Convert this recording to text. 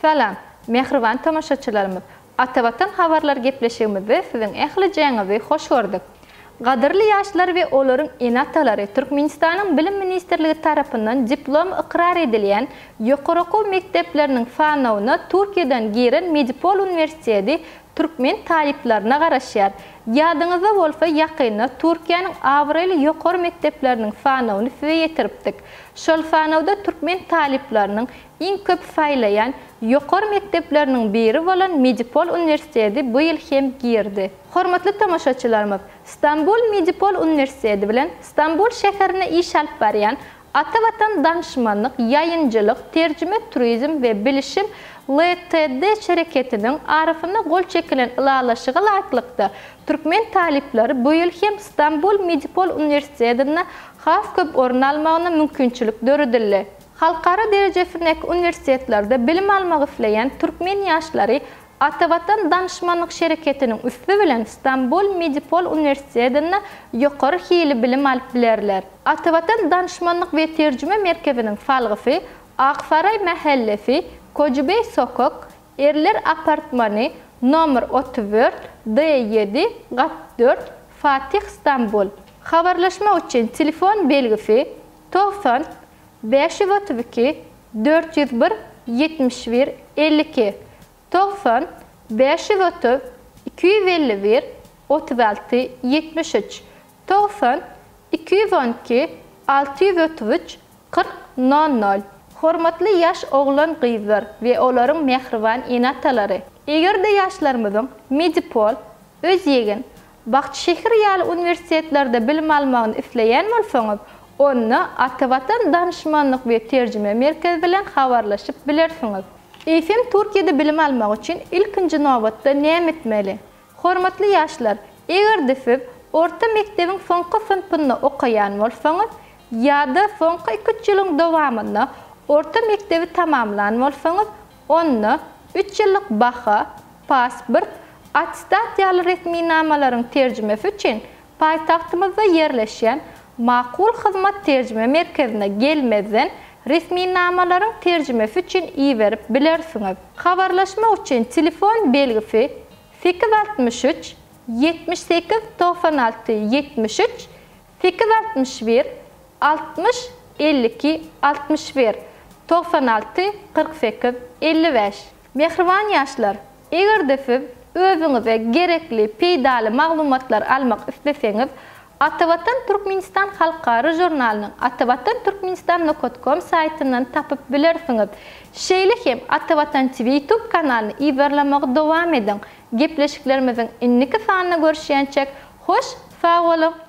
Salam, mehriban tamaşaçılarımız. Atavatan habarlar gepleşigimizde sizin ählijeňizi hoş gördük. Gadyrly ýaşlar we olaryň enatalary Türkmenistanyň Bilim Ministrligi tarapyndan diplom ikrar edilýän ýokaryky mekdepleriniň fanawyna Türkiýeden giren Medipol Üniversiteti Türkmen taliplerine garaşýar. Ýadyňyzda bolsa ýakynda Türkiýanyň awraly ýokary mekdepleriniň fanawyny size ýetiripdik. Şol fanawda Türkmen talipleriniň iň köp saýlaýan ýokary mekdepleriniň biri bolan Medipol Üniversiteti bu ýyl hem girdi. Hormatly tamaşaçylarymyz, İstanbul Medipol Üniversiteti bilen İstanbul şäherine iş alyp barýan Atavatan danışmanlyk, ýaýynjylyk, terjime turizm we bilişim LTD şereketiniň arafynda gol çekilen ılalaşygy laýyklykda. Türkmen talipleri bu ýyl hem İstanbul Medipol Üniversitetine has köp orun almagyna mümkinçilik döredildi. Halkara derejesindäki üniversitetlerde bilim almak isleýän Türkmen ýaşlary Atavatan danışmanlyk şereketiniň üstü bilen İstanbul Medipol Üniversitetine ýokary hili bilim alyp bilerler. Atavatan danışmanlyk we terjime merkeziniň falgysy Aksaray mahallesi Kocubey sokak Erler apartmany nomer 34 D7 4 Fatih İstanbul. Habarlaşma üçin telefon belgisi 90 532 401 71 52 90 530 251 36 73 90 212 633 40 00. Hormatly ýaş oglan gyzlar we olaryň mehriban enatalary. Eger de ýaşlarymyzyň Medipol, Özýegin, Bahçeşehir ýaly üniversitetlerde bilim almagyny isleýän bolsaňyz, onu Atavatan danışmanlyk we terjime merkezi bilen habarlaşyp bilersiňiz. FM Türkiýede bilim almak üçin ilkinji nowatda näme etmeli? Hormatly ýaşlar, eger de siz orta mekdebiň soňky synpyny okaýan bolsaňyz, ýa-da soňky 2 ýylyň dowamynda orta mekdebi tamamlan bolsaňyz, onu 3 ýyllyk baha, pasport, attestat ýaly resmi namalaryň terjimesi üçin paýtagtymyzda ýerleşýän Makul Hyzmat Terjime merkezine gelmezden resmi namalaryň terjimesi üçin iýerip bilersiňiz. Habarlaşma üçin telefon belgisi 863 78 96 73 861 60 52 61 96 48 55. Mehriban ýaşlar, eger de siz özüňize gerekli peýdaly maglumatlar almak isleseňiz, Atavatan Türkmenistan Halkara jurnalynyň atavatanturkmenistan.com saýtyndan tapyp bilersiňiz. Şeýle hem Atavatan TV YouTube kanalyny iýerlemäge dowam ediň. Gepleşiklerimiziň inniki sanyna görüşýänçek hoş, sag bolun.